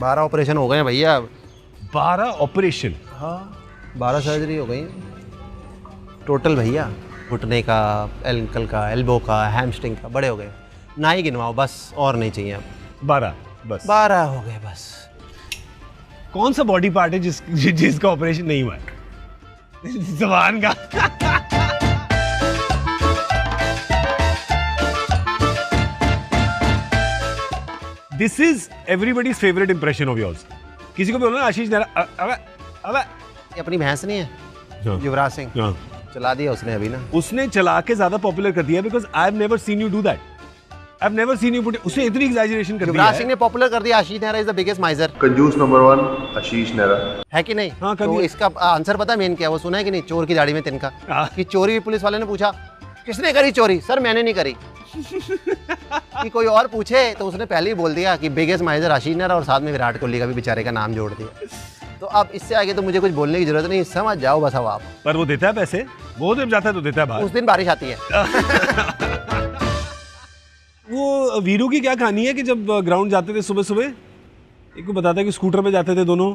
12 operation हो गए हैं भैया। 12 ऑपरेशन? हाँ 12 सर्जरी हो गई टोटल भैया। घुटने का, एंकल का, एल्बो का, हैमस्ट्रिंग का, बड़े हो गए। ना ही गिनवाओ बस, और नहीं चाहिए अब। 12 बस? 12 हो गए बस। कौन सा बॉडी पार्ट है जिसका ऑपरेशन नहीं हुआ है? ज़बान का। This is everybody's favorite impression of yours. किसी को भी बोलो ना आशीष नेहरा, अबे ये अपनी भैंस नहीं है युवराज सिंह, चला दिया उसने अभी ना। उसने चला के ज्यादा पॉपुलर कर दिया because I've never seen you do that. I've never seen you put. उसने इतनी exaggeration कर दिया युवराज सिंह ने पॉपुलर कर दिया Ashish Nehra is the biggest miser. कंजूस नंबर 1 आशीष नेहरा है कि नहीं? हाँ, तो इसका आंसर पता है मेन क्या? वो सुना है कि नहीं, चोर की दाढ़ी में तिनका। कि चोरी भी पुलिस वाले ने पूछा किसने करी चोरी, सर मैंने नहीं करी। कि कोई और पूछे तो उसने पहले ही बोल दिया कि बिगेस्ट माइजर आशीष नेहरा, और साथ में विराट कोहली का भी बेचारे का नाम जोड़ दिया। तो अब इससे आगे तो मुझे कुछ बोलने की जरूरत नहीं, समझ जाओ बस अब आप। पर वो देता है पैसे, वो जब जाता है तो देता है बाहर। उस दिन बारिश आती है। वो वीरू की क्या कहानी है कि जब ग्राउंड जाते थे सुबह सुबह, एक को बताता है कि स्कूटर पे जाते थे दोनों।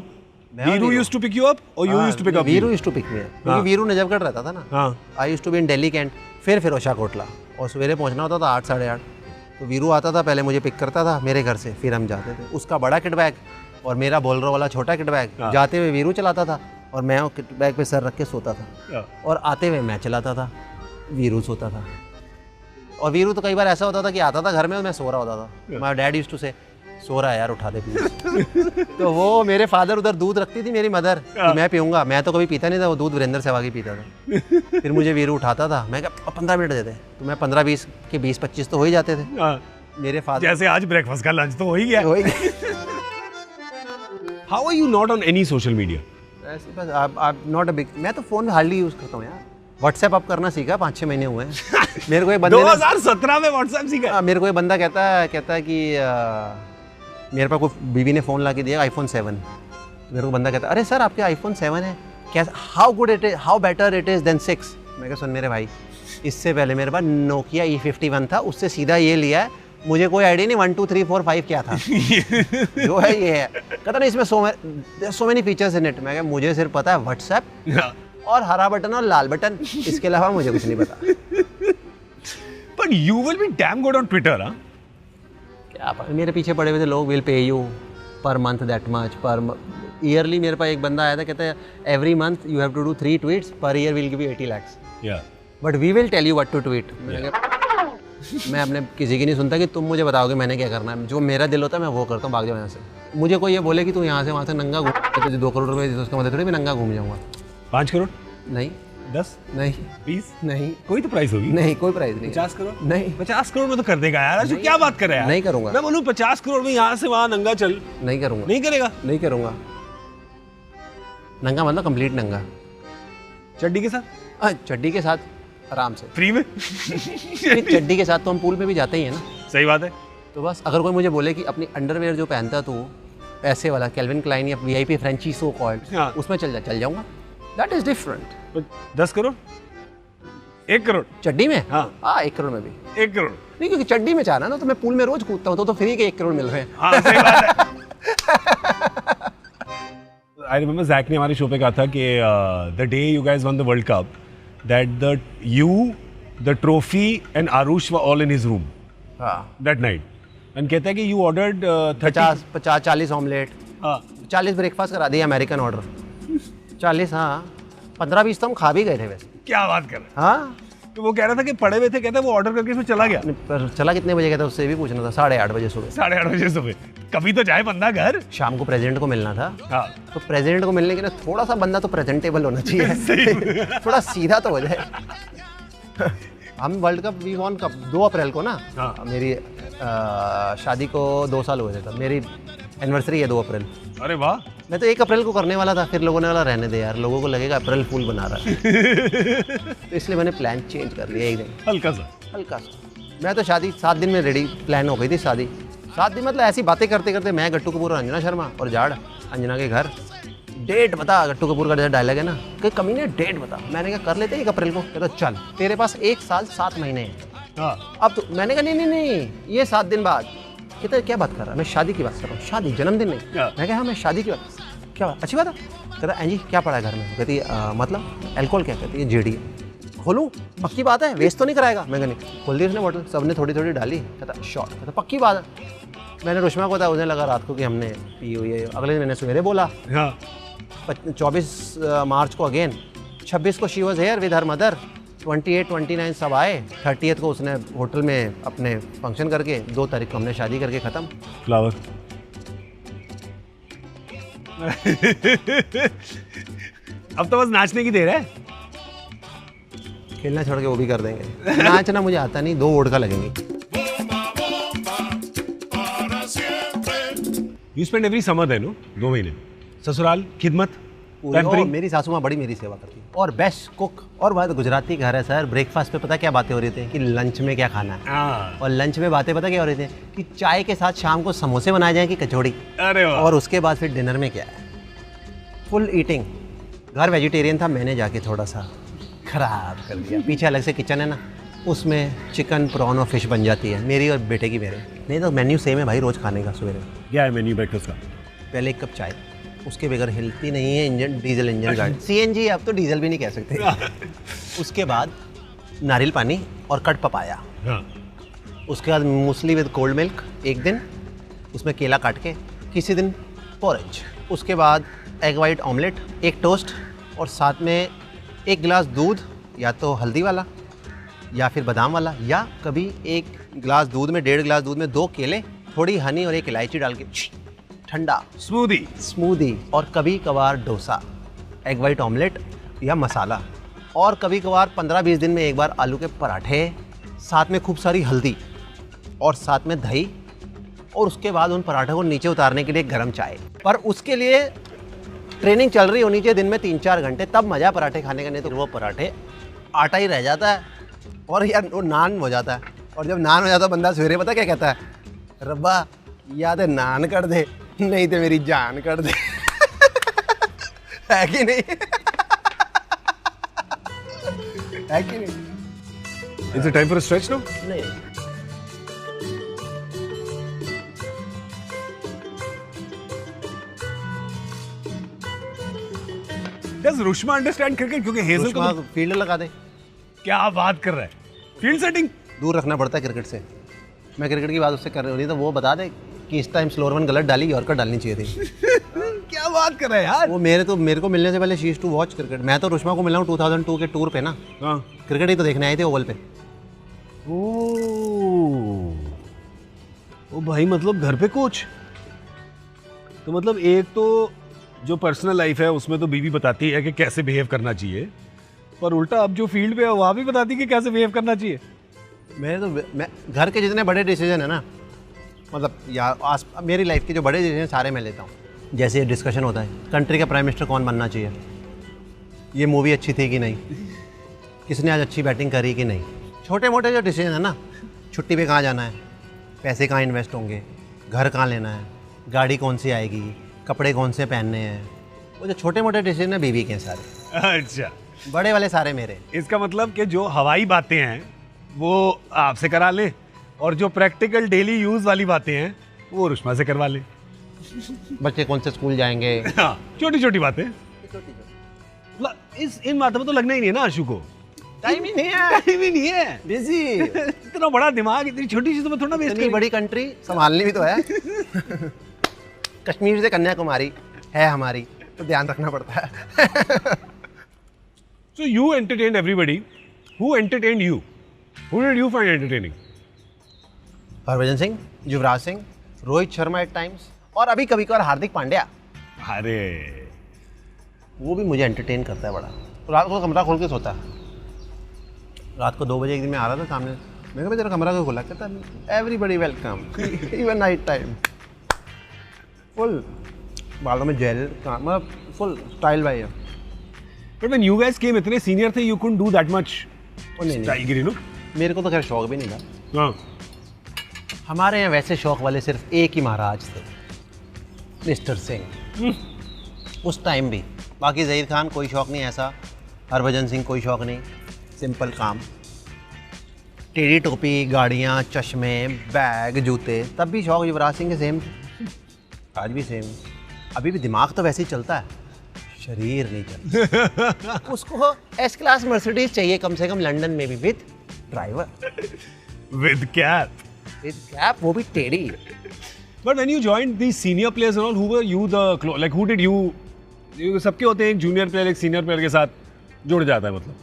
Viru used to pick you up और you used to pick up Viru used to pick me, क्योंकि वीरू नजफगढ़ रहता था ना। हाँ। I used to be in Delhi cantt, फिर फिरोशा कोटला, और सवेरे पहुंचना होता था 8 साढ़े 8। तो वीरू आता था, पहले मुझे पिक करता था मेरे घर से, फिर हम जाते थे। उसका बड़ा किट बैग और मेरा बोलरो वाला छोटा किट बैग। जाते हुए वीरू चलाता था और मैं किट बैग पे सर रख के सोता था, और आते हुए मैं चलाता था, वीरू सोता था। और वीरू तो कई बार ऐसा होता था कि आता था घर में और मैं सो रहा होता था। माय डैड यूज्ड टू से सो रहा है यार, उठा दे प्लीज। तो वो मेरे फादर उधर दूध रखती थी मेरी मदर, मैं पीऊंगा। मैं तो कभी पीता नहीं था, वो दूध वीरेंद्र सहवाग ही पीता था। फिर मुझे वीरू उठाता था, मैं क्या 15 मिनट दे दे, तो मैं 15-20 के 20-25 तो हो ही जाते थे। मेरे फादर जैसे आज ब्रेकफास्ट का लंच तो हो ही गया। How are you not on any social media? ऐसे बस आप नॉट अ बिग, मैं तो फोन हार्डली यूज करता हूँ यार। व्हाट्सएप अप करना सीखा 5-6 महीने हुए हैं। मेरे को एक बंदे 2017 में व्हाट्सएप सीखा? मेरे को एक बंदा कहता है कि मेरे पास कोई बीवी ने फ़ोन ला के दिया iPhone 7। मेरे को बंदा कहता है अरे सर आपके iPhone 7 है, कैसा, how good it is, how better it is than 6। मैं कहा सुन मेरे भाई, इससे पहले मेरे पास Nokia E51 था, उससे सीधा ये लिया है, मुझे कोई आइडिया नहीं 1 2 3 4 5 क्या था। जो है ये है। कहता नहीं इसमें so many features in it. मैं कहा मुझे सिर्फ पता है व्हाट्सएप और हरा बटन और लाल बटन, इसके अलावा मुझे कुछ नहीं पता। But you will be damn good on Twitter. हाँ, क्या मेरे पीछे पड़े हुए थे लोग, will pay you per month that much per yearly. मेरे पास एक बंदा आया था, कहता है every month you have to do 3 tweets, per year will give you 80 lakhs, but we will tell you what to tweet. मैं अपने किसी की नहीं सुनता कि तुम मुझे बताओगे मैंने क्या करना है। जो मेरा दिल होता है मैं वो करता हूँ, भाग जाओ यहाँ से। मुझे कोई ये बोले कि तू यहाँ से वहाँ से नंगा घूम, तुझे 2 करोड़ रुपये, उसका मतलब थोड़ी मैं नंगा घूम जाऊँगा। 5 करोड़ नहीं, 10 नहीं, 20 नहीं, कोई तो प्राइस होगी। नहीं कोई प्राइस नहीं। 50 करोड़ नहीं, 50 करोड़ में तो कर देगा यार। क्या बात कर रहा है? नहीं करूँगा। मैं बोलूँ 50 करोड़ में यहाँ से वहाँ नंगा चल, नहीं करूँगा। नहीं करेगा? नहीं करूँगा। नंगा मतलब कंप्लीट नंगा, चड्डी के साथ? चड्डी के साथ आराम से, फ्री में। चड्डी के साथ तो हम पूल में भी जाते ही हैं ना। सही बात है। तो बस अगर कोई मुझे बोले कि अपनी अंडरवेयर जो पहनता तू ऐसे वाला कैल्विन क्लाइन या VIP फ्रेंची सो कॉल्ड, उसमें चल जाऊँगा, that is different. 10 crore 1 crore चड्डी में? हाँ 1 करोड़ में भी 1 करोड़ नहीं, क्योंकि चड्डी में चाहना ना, तो मैं पूल में रोज कूदता हूँ तो फ्री के 1 करोड़ मिल रहे हैं। हाँ सही बात है। आई रिमेंबर जैक ने हमारे शो पे कहा था कि the day you guys one the world cup, that the trophy and Aarush were all in his room that night, and कहता है कि यू ऑर्डर्ड 40 ऑमलेट, 40 ब्रेकफास्ट करा दिया अमेरिकन ऑर्डर, 40, हाँ 15-20 तो हम खा भी गए थे वैसे। क्या बात कर रहे हैं? हाँ तो वो कह रहा था कि पड़े हुए थे, कहता है वो ऑर्डर करके फिर चला गया। पर चला कितने बजे गया था उससे भी पूछना था। 8:30 बजे सुबह। 8:30 बजे सुबह। कभी तो जाए बंदा घर। शाम को प्रेसिडेंट को मिलना था। हाँ। तो प्रेसिडेंट को मिलने के लिए थोड़ा सा बंदा तो प्रेजेंटेबल होना चाहिए। थोड़ा सीधा तो हो जाए। हम वर्ल्ड कप वी वॉन कब 2 अप्रैल को ना। हाँ। मेरी शादी को 2 साल हुए थे तब। मेरी एनिवर्सरी है 2 अप्रैल। अरे वाह। मैं तो 1 अप्रैल को करने वाला था, फिर लोगों ने वाला रहने दे यार, लोगों को लगेगा अप्रैल फूल बना रहा है। तो इसलिए मैंने प्लान चेंज कर लिया एक दिन, हल्का सा। मैं तो शादी 7 दिन में रेडी प्लान हो गई थी शादी। 7 दिन मतलब ऐसी बातें करते करते मैं, गट्टू कपूर और अंजना शर्मा और जाड़ अंजना के घर। डेट बता, गट्टू कपूर का जैसा डायलॉग है ना कि कमीने डेट बता। मैंने कहा कर लेते 1 अप्रैल को। कहता चल तेरे पास 1 साल 7 महीने हैं। अब तो मैंने कहा नहीं ये 7 दिन बाद। कहता क्या बात कर रहा है, मैं शादी की बात कर रहा हूँ। शादी, जन्मदिन नहीं। मैं कहा हाँ मैं शादी की बात, क्या बात, अच्छी बात है। कहता जी क्या पड़ा है घर में। कहती मतलब अल्कोहल क्या। कहती है जेडी। खोलूँ, पक्की बात है, वेस्ट तो नहीं कराएगा। मैं कहा नहीं। खोल दी उसने बोतल, सबने थोड़ी थोड़ी डाली। कहता शॉर्ट। कहता पक्की बात है। मैंने रुश्मा को बताया, उन्हें लगा रात को कि हमने पी हुई है। अगले दिन मैंने सवेरे बोला। 24 मार्च को अगेन, 26 को she was here with her mother, 28, 29 सब आए, 30th को उसने होटल में अपने फंक्शन करके, 2 तारीख को हमने शादी करके ख़त्म। फ्लावर। अब तो बस नाचने की देर है। खेलना छोड़ के वो भी कर देंगे। नाचना मुझे आता नहीं, 2 वोट का लगेंगे। You spend every summer there, no? 2 महीने ससुराल, खिदमत, पैम्परिंग। मेरी सासू माँ बड़ी मेरी सेवा करती है और बेस्ट कुक। और बात गुजराती घर है सर। ब्रेकफास्ट पे पता क्या बातें हो रही थी कि लंच में क्या खाना है, और लंच में बातें पता क्या हो रही थी कि चाय के साथ शाम को समोसे बनाए जाएं कि कचौड़ी। अरे वाह। और उसके बाद फिर डिनर में क्या है, फुल ईटिंग। घर वेजिटेरियन था, मैंने जाके थोड़ा सा खराब कर दिया। पीछे अलग से किचन है ना, उसमें चिकन, प्रॉन और फिश बन जाती है मेरी और बेटे की मेरे। नहीं तो मेन्यू सेम है भाई रोज़ खाने का। सवेरे क्या है मेन्यू ब्रेकफास्ट का? पहले 1 कप चाय, उसके बगैर हिलती नहीं है इंजन, डीजल इंजन गाड़ी। CNG अब तो डीजल भी नहीं कह सकते। उसके बाद नारियल पानी और कट पपाया। उसके बाद मूसली विद कोल्ड मिल्क 1 दिन, उसमें केला काट के, किसी दिन पोरेज। उसके बाद एग वाइट ऑमलेट, 1 टोस्ट, और साथ में 1 गिलास दूध, या तो हल्दी वाला या फिर बादाम वाला, या कभी 1 गिलास दूध में 1.5 गिलास दूध में 2 केले, थोड़ी हनी और 1 इलायची डाल के ठंडा स्मूदी। और कभी कभार डोसा, एग वाइट ऑमलेट या मसाला, और कभी कभार 15-20 दिन में एक बार आलू के पराठे, साथ में खूब सारी हल्दी और साथ में दही, और उसके बाद उन पराठों को नीचे उतारने के लिए गर्म चाय। पर उसके लिए ट्रेनिंग चल रही होनी चाहिए दिन में 3-4 घंटे, तब मज़ा पराठे खाने का। नहीं तो वो पराठे आटा ही रह जाता है और यार वो नान हो जाता है। और जब नान हो जाता है बंदा सवेरे पता क्या कहता है, रब्बा या तो नान कर दे, नहीं तो मेरी जान कर दे। है कि नहीं? है कि नहीं? Is it time for a stretch now? नहीं। Does Rushma understand cricket? क्योंकि हेजल को तो फील्ड लगा दे। क्या बात कर रहा है? फील्ड सेटिंग दूर रखना पड़ता है क्रिकेट से। मैं क्रिकेट की बात उससे कर रही हूँ, नहीं तो वो बता दे कि इस टाइम स्लोअर वन गलत डाली, यॉर्कर डालनी चाहिए थी। क्या बात कर रहा है यार? वो मेरे को मिलने से पहले she used to watch cricket. मैं तो रुश्मा को मिला हूँ 2002 के टूर पे ना। हाँ। क्रिकेट ही तो देखने आए थे ओवल पे। ओ भाई, मतलब घर पे कोच। तो मतलब एक तो जो पर्सनल लाइफ है उसमें तो बीवी बताती है कि कैसे बिहेव करना चाहिए, पर उल्टा अब जो फील्ड पे है वहाँ भी बताती है कि कैसे बिहेव करना चाहिए। मैं घर के जितने बड़े डिसीजन है ना, मतलब मेरी लाइफ के जो बड़े डिसीजन सारे मैं लेता हूँ। जैसे डिस्कशन होता है कंट्री का प्राइम मिनिस्टर कौन बनना चाहिए, ये मूवी अच्छी थी कि नहीं, किसने आज अच्छी बैटिंग करी कि नहीं। छोटे मोटे जो डिसीजन है ना, छुट्टी पे कहाँ जाना है, पैसे कहाँ इन्वेस्ट होंगे, घर कहाँ लेना है, गाड़ी कौन सी आएगी, कपड़े कौन से पहनने हैं, वो जो छोटे मोटे डिसीजन है बीवी के हैं सारे। अच्छा, बड़े वाले सारे मेरे। इसका मतलब कि जो हवाई बातें हैं वो आपसे करा ले, और जो प्रैक्टिकल डेली यूज वाली बातें हैं वो रुश्मा से करवा ले। बच्चे कौन से स्कूल जाएंगे, छोटी छोटी बातें। इन बातों में तो लगना ही नहीं है ना आशु को। टाइम ही नहीं है। टाइम ही नहीं है, बिजी। इतना बड़ा दिमाग इतनी छोटी चीजों में थोड़ा वेस्ट इतनी बड़ी कंट्री संभालनी भी तो है। कश्मीर से कन्याकुमारी है हमारी, तो ध्यान रखना पड़ता है। So you entertained everybody. Who entertained you? Who did you find entertaining? Harbhajan Singh, Yuvraj Singh, Rohit Sharma at times, और अभी कभी कभार हार्दिक पांड्या। अरे वो भी मुझे एंटरटेन करता है बड़ा। तो रात को कमरा खोल के सोता है। रात को 2 बजे एक दिन मैं आ रहा था सामने, मैंने कहा तेरा कमरा क्यों खोला, कहता everybody welcome, even night time. Full बालों में जेल, मतलब फुल स्टाइल भाई है। But when you guys came, इतने सीनियर थे, you couldn't do that much नहीं स्टाइलगिरी, नो? मेरे को तो खैर शौक भी नहीं था। हाँ। हमारे यहाँ वैसे शौक वाले सिर्फ एक ही महाराज थे, मिस्टर सिंह। उस टाइम भी बाकी ज़हीर खान कोई शौक नहीं ऐसा, हरभजन सिंह कोई शौक नहीं, सिंपल काम। टेढ़ी टोपी, गाड़ियाँ, चश्मे, बैग, जूते, तब भी शौक युवराज सिंह के सेम थे। आज भी सेम। अभी भी दिमाग तो वैसे ही चलता है, शरीर नहीं चलता। उसको एस क्लास मर्सिडीज चाहिए कम से कम लंदन में भी, with driver, With cap. With cap, वो भी टेढ़ी। But when you joined these senior players and all, who were you like who did you सबके होते हैं, एक जूनियर प्लेयर एक सीनियर प्लेयर के साथ जुड़ जाता है मतलब।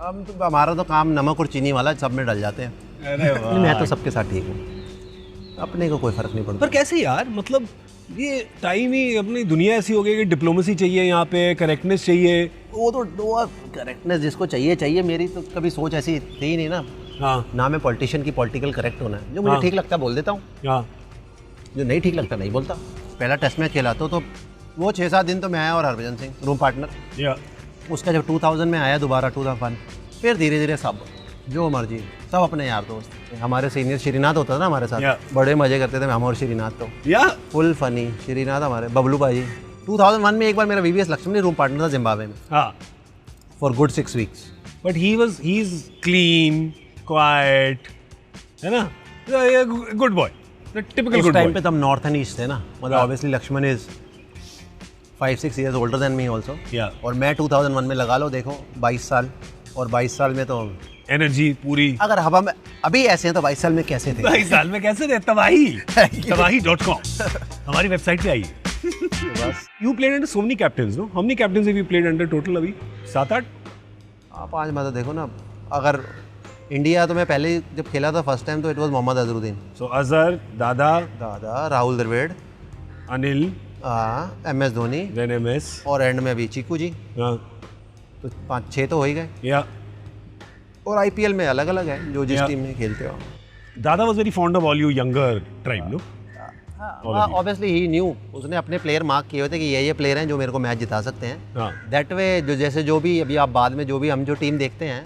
हम तो हमारा तो काम नमक और चीनी वाला, सब में डल जाते हैं। अरे वाह। मैं तो सबके साथ ठीक हूँ, अपने को कोई फर्क नहीं पड़ता। पर कैसे यार, मतलब ये टाइम ही, अपनी दुनिया ऐसी हो गई कि डिप्लोमेसी चाहिए, यहाँ पे करेक्टनेस चाहिए। वो तो करेक्टनेस जिसको चाहिए चाहिए, मेरी तो कभी सोच ऐसी थी ही नहीं ना। हाँ ना मैं पॉलिटिशियन की पॉलिटिकल करेक्ट होना है, जो मुझे ठीक लगता है बोल देता हूँ, हाँ जो नहीं ठीक लगता नहीं बोलता। पहला टेस्ट मैच खेला तो वो 6-7 दिन तो मैं आया और हरभजन सिंह रूम पार्टनर। या उसका जब 2000 में आया दोबारा 2001, फिर धीरे धीरे सब जो मर्जी, सब अपने यार दोस्त। हमारे सीनियर श्रीनाथ होता था ना हमारे साथ, बड़े मजे करते थे हम और श्रीनाथ, तो या फुल फनी। श्रीनाथ हमारे बबलू भाई। 2001 में एक बार मेरा VVS लक्ष्मण रूम पार्टनर था जिम्बाब्वे में, हाँ। For good 6 weeks. But he is clean, quiet, है ना, गुड बॉय, टिपिकल उस गुड टाइम बॉय। पे तब नॉर्थ एंड ईस्ट थे ना, मतलब obviously Laxman is 5-6 years older than me also. Yeah. और मैं 2001 में लगा लो, देखो 22 साल, और 22 साल में तो एनर्जी पूरी। अगर हवा में अभी ऐसे हैं तो 22 साल में कैसे थे? 22 साल में कैसे थे? तबाही.com हमारी वेबसाइट पे आइए। बस You played under so many captains, no? How many captains have you played under total अभी? 7-8? आप आज मतलब देखो ना, अगर इंडिया तो मैं पहले जब खेला था फर्स्ट टाइम तो it was Mohammad Azharuddin, So Azhar, Dada, Rahul Dravid, Anil, MS Dhoni, then MS, और एंड में अभी चीकू जी, हाँ, तो 5-6 तो हो ही गए। या और IPL में अलग अलग है जो जिस Yeah. टीम में खेलते हो। दादा was very fond of all you younger tribe, no? Obviously he new, उसने अपने प्लेयर मार्क किए हुए थे कि ये प्लेयर हैं जो मेरे को मैच जिता सकते हैं। हाँ, दैट वे जो जैसे जो भी अभी आप बाद में जो भी हम जो टीम देखते हैं,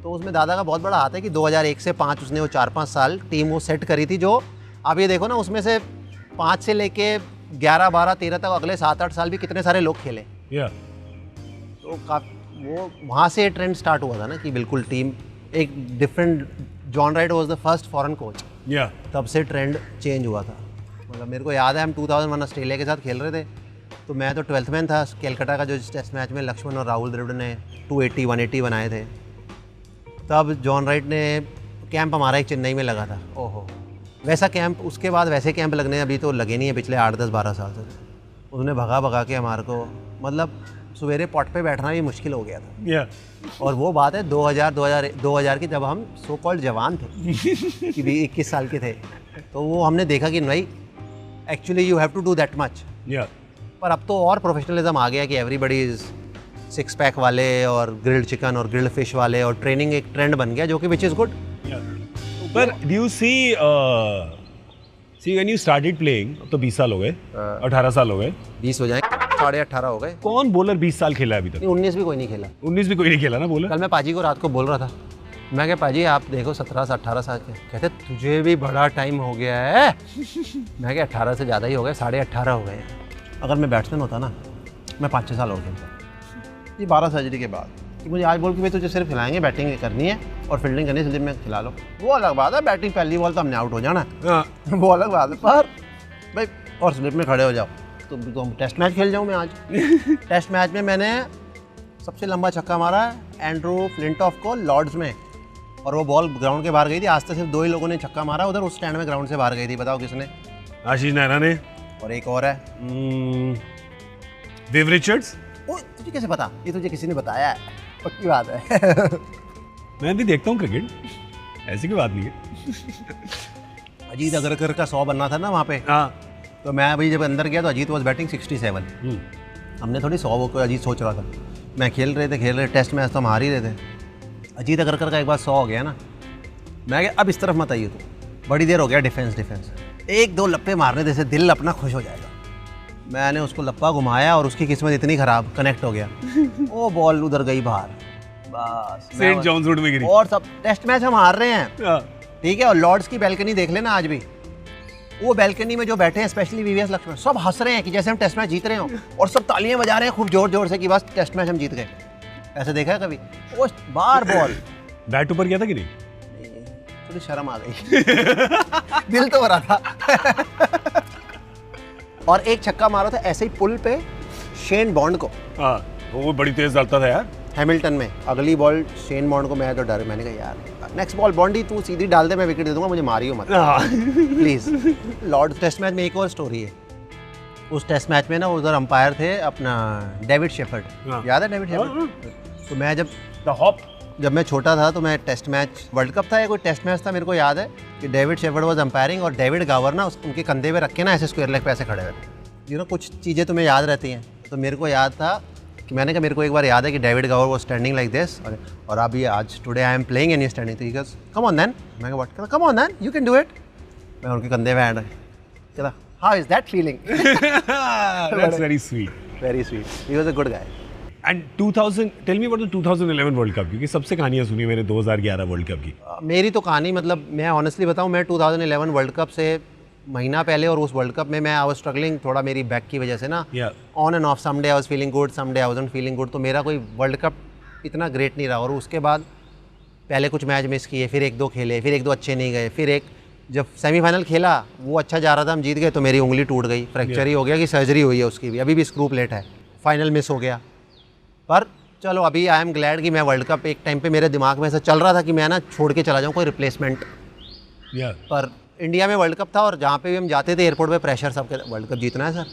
तो उसमें दादा का बहुत बड़ा हाथ है कि 2001 से 5 उसने वो 4-5 साल टीम वो सेट करी थी, जो आप ये देखो ना, उसमें से 5 से लेके 11, 12, 13 तक अगले 7-8 साल भी कितने सारे लोग खेले। या तो वो वहाँ से ट्रेंड स्टार्ट हुआ था ना कि बिल्कुल टीम एक different. John Wright was the first foreign coach, या तब से ट्रेंड चेंज हुआ था। मतलब मेरे को याद है हम 2001 ऑस्ट्रेलिया के साथ खेल रहे थे, तो मैं तो 12th मैन था कैलकाटा का, जो टेस्ट मैच में लक्ष्मण और राहुल द्रविड़ ने 280, 180 बनाए थे। तब जॉन राइट ने कैंप हमारा एक चेन्नई में लगा था, ओहो वैसा कैंप, उसके बाद वैसे कैंप लगने अभी तो लगे नहीं है पिछले 8, 10, 12 साल से। उसने भगा के हमारे को, मतलब सवेरे पॉट पे बैठना भी मुश्किल हो गया था। या और वो बात है 2000 की, जब हम सो कॉल्ड जवान थे कि भी 21 साल के थे, तो वो हमने देखा कि भाई actually you have to do that much. या पर अब तो और प्रोफेशनलिज्म आ गया कि एवरीबडी इज 6 पैक वाले और ग्रिल्ड चिकन और ग्रिल्ड फिश वाले, और ट्रेनिंग एक ट्रेंड बन गया जो कि विच इज़ गुड। पर do you see when you started playing, अब तो 20 साल हो गए, 18 साल हो गए, 20 हो जाएंगे, 18.5 हो गए। कौन बॉलर 20 साल खेला है अभी तक? 19 भी कोई नहीं खेला। 19 भी कोई नहीं खेला ना बॉलर। कल मैं पाजी को रात को बोल रहा था, मैं क्या पाजी आप देखो 17 से 18 साल के, कहते तुझे भी बड़ा टाइम हो गया है। मैं क्या 18 से ज़्यादा ही हो गए, 18.5 हो गए। अगर मैं बैट्समैन होता ना, मैं 5-6 साल हो खेलता। ये 12 सर्जरी के बाद कि मुझे आज बोल के भाई तुझे सिर्फ खिलाएंगे, बैटिंग करनी है और फील्डिंग करनी है, स्लिप में खिला लो, वो अलग बात है। बैटिंग पहली बॉल तो हमने आउट हो जाना है, वो अलग बात है। पर भाई और स्लिप में खड़े हो जाओ तो हम टेस्ट मैच खेल जाऊँ मैं आज। टेस्ट मैच में मैंने सबसे लंबा छक्का मारा है एंड्रू फ्लिंटॉफ को लॉर्ड्स में, और वो बॉल ग्राउंड के बाहर गई थी। आज तक सिर्फ 2 ही लोगों ने छक्का मारा उधर, उस स्टैंड में ग्राउंड से बाहर गई थी। बताओ किसने? आशीष नेहरा ने, और एक और है, विव रिचर्ड्स। ओ तुझे कैसे पता? ये तुझे किसी ने बताया है, पक्की बात है। मैं भी देखता हूँ क्रिकेट, ऐसी कोई बात नहीं है। अजीत अग्रकर का 100 बनना था ना वहाँ पे, हाँ, तो मैं अभी जब अंदर गया तो अजीत वॉज बैटिंग 67। हमने थोड़ी 100 वो को अजीत सोच रहा था, मैं खेल रहे टेस्ट मैच तो हम हार ही रहे थे। अजीत अग्रकर का एक बार 100 हो गया ना, मैं क्या अब इस तरफ मत आइए, तो बड़ी देर हो गया डिफेंस 1-2 लप्पे मारने जैसे दिल अपना खुश हो जाएगा। मैंने उसको लप्पा घुमाया और उसकी किस्मत इतनी खराब, कनेक्ट हो गया, वो बॉल उधर गई बाहर, बस सेंट जॉन्स वुड में गिरी। और सब टेस्ट मैच हम हार रहे हैं, हाँ, ठीक है। और लॉर्ड्स की बैल्कनी देख लेना आज भी, वो बैल्कनी में जो बैठे हैं स्पेशली VVS लक्ष्मण, सब हंस रहे हैं कि जैसे हम टेस्ट मैच जीत रहे हो, और सब तालियां बजा रहे हैं खूब जोर जोर से कि बस टेस्ट मैच हम जीत गए। ऐसे देखा है कभी? वो बार बॉल बैट ऊपर किया था कि नहीं? फिर शर्म आ गई दिल तो भरा था और एक छक्का मारा था ऐसे ही पुल पे शेन बॉन्ड को। हाँ, वो बड़ी तेज डालता था यार हैमिल्टन में। अगली बॉल शेन बॉन्ड को मैं तो डर, मैंने कहा यार नेक्स्ट बॉल बॉन्डी तू सीधी डाल दे, मैं विकेट दे दूंगा, मुझे मारियो मत प्लीज। लॉर्ड्स टेस्ट मैच में एक और स्टोरी है। उस टेस्ट मैच में ना उधर अंपायर थे अपना डेविड शेफर्ड, याद है डेविड शेफर्ड? तो मैं जब मैं छोटा था तो मैं टेस्ट मैच, वर्ल्ड कप था या कोई टेस्ट मैच था, मेरे को याद है कि डेविड शेफर्ड वाज अंपायरिंग और डेविड गावर ना उनके कंधे पे रख के ना ऐसे स्क्वायर लेग पे ऐसे खड़े हुए थे। कुछ चीज़ें तुम्हें याद रहती हैं। तो मेरे को याद था कि मैंने कहा मेरे को एक बार याद है कि डेविड गावर वो स्टैंडिंग लाइक दिस और अभी आज today I am playing and you standing, तो he goes come on then. मैं कहा what? Come on then, you can do it. मैं उनके कंधे पे हैंड कहता how is that feeling? That's very sweet, very sweet, he was a good guy. And 2000 tell me about the 2011 world cup, क्योंकि सबसे कहानियां सुनी मैंने 2011 वर्ल्ड कप की। मेरी तो कहानी, मतलब मैं ऑनेस्टली बताऊं, मैं 2011 वर्ल्ड कप से महीना पहले और उस वर्ल्ड कप में मैं आई वाज स्ट्रगलिंग थोड़ा मेरी बैक की वजह से ना, on and off, some day I was feeling good, some day I wasn't feeling good. तो मेरा कोई वर्ल्ड कप इतना ग्रेट नहीं रहा। और उसके बाद पहले कुछ मैच मिस किए, फिर एक दो खेले, फिर एक दो अच्छे नहीं गए, फिर एक जब सेमीफाइनल खेला वो अच्छा जा रहा था, हम जीत गए तो मेरी उंगली टूट गई, फ्रैक्चर ही हो गया कि सर्जरी हुई है उसकी भी, अभी भी स्क्रू प्लेट है, फाइनल मिस हो गया। पर चलो अभी आई एम ग्लैड कि मैं वर्ल्ड कप, एक टाइम पे मेरे दिमाग में ऐसा चल रहा था कि मैं ना छोड़ के चला जाऊँ कोई रिप्लेसमेंट। पर इंडिया में वर्ल्ड कप था और जहाँ पे भी हम जाते थे एयरपोर्ट पे प्रेशर सबके, वर्ल्ड कप जीतना है सर,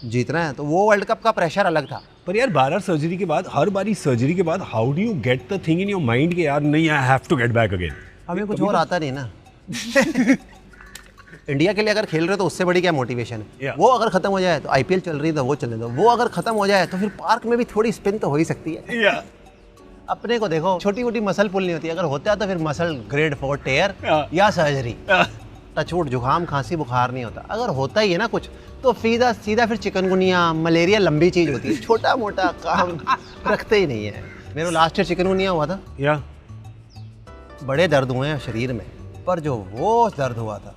जीतना है। तो वो वर्ल्ड कप का प्रेशर अलग था। पर यार बार सर्जरी के बाद, हर बारी सर्जरी के बाद how do you get the thing in your mind कि यार नहीं, I have to get back again? हमें कुछ और आता नहीं ना इंडिया के लिए अगर खेल रहे हो तो उससे बड़ी क्या मोटिवेशन है। वो अगर खत्म हो जाए तो आईपीएल चल रही है तो वो चले दो, वो अगर खत्म हो जाए तो फिर पार्क में भी थोड़ी स्पिन तो हो ही सकती है। अपने को देखो, छोटी मोटी मसल पुल नहीं होती, अगर होता है तो फिर मसल ग्रेड 4 टेयर या सर्जरी, टचवुड, जुकाम, खांसी, बुखार नहीं होता। अगर होता ही है ना कुछ तो सीधा फिर चिकनगुनिया, मलेरिया लंबी चीज़ होती है, छोटा मोटा काम रखते ही नहीं है। मेरे लास्ट ईयर चिकनगुनिया हुआ था, बड़े दर्द हुए हैं शरीर में, पर जो वो दर्द हुआ था,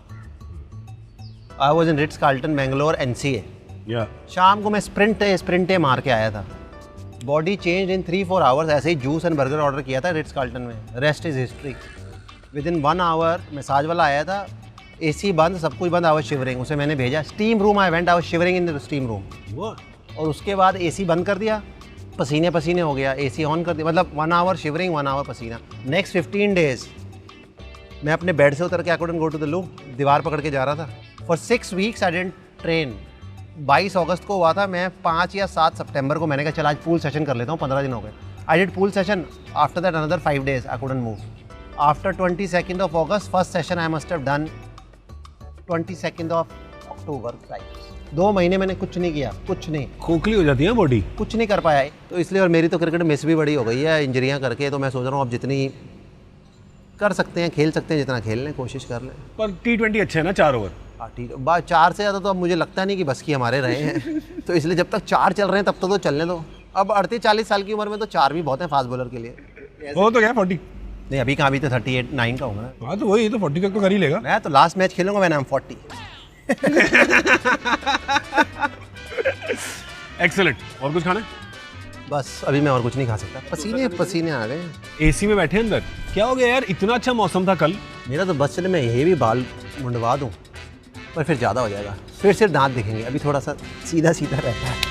I was in Ritz Carlton Bangalore NCA, शाम को मैं स्प्रिंटे मार के आया था। Body change in 3-4 hours. ऐसे ही जूस एंड बर्गर ऑर्डर किया था रिट्स कार्ल्टन में, rest is history. Within 1 hour massage वाला आया था, AC बंद, सब कुछ बंद, आई वाज शिवरिंग। उसे मैंने भेजा steam room, I went, I was shivering in the steam room. और उसके बाद AC बंद कर दिया, पसीने पसीने हो गया, AC ऑन कर दिया, मतलब 1 आवर शिवरिंग, 1 आवर पसीना। नेक्स्ट 15 डेज मैं अपने बेड से उतर के I couldn't go to the loo, दीवार पकड़ के जा रहा था। For 6 weeks I didn't train. 22 अगस्त को हुआ था, मैं 5 या 7 सितंबर को मैंने कहा चल आज पूल सेशन कर लेता हूँ, 15 दिन हो गए। I did pool session, after that another 5 days I couldn't move. After 22nd of August first session I must have done 22nd of October। 2 महीने मैंने कुछ नहीं किया, कुछ नहीं, खोखली हो जाती है बॉडी, कुछ नहीं कर पाया। तो इसलिए, और मेरी तो क्रिकेट मिस भी बड़ी हो गई है इंजरियाँ करके, तो मैं सोच रहा हूँ अब जितनी कर सकते हैं, खेल सकते हैं, जितना खेल लें, कोशिश कर लें। पर T20 अच्छा है ना, 4 ओवर। हाँ ठीक, 4 से ज़्यादा तो अब मुझे लगता नहीं कि बस की हमारे रहे हैं तो इसलिए जब तक 4 चल रहे हैं तब तो चलने दो। अब 38-40 साल की उम्र में तो 4 भी बहुत है फास्ट बॉलर के लिए। वो तो क्या 40? नहीं अभी कहाँ, भी तो 38-9 का होगा ना। हाँ तो वही तो 40 तक तो कर ही लेगा। मैं तो लास्ट मैच खेलूंगा मैंने, 40। एक्सेलेंट। और कुछ खाना है? बस अभी मैं और कुछ नहीं खा सकता, पसीने आ गए। AC में बैठे अंदर, क्या हो गया यार, इतना अच्छा मौसम था कल। मेरा तो बस चले मैं ये भी बाल मुंडवा दूँ पर फिर ज़्यादा हो जाएगा, फिर सिर्फ दांत दिखेंगे, अभी थोड़ा सा सीधा रहता है।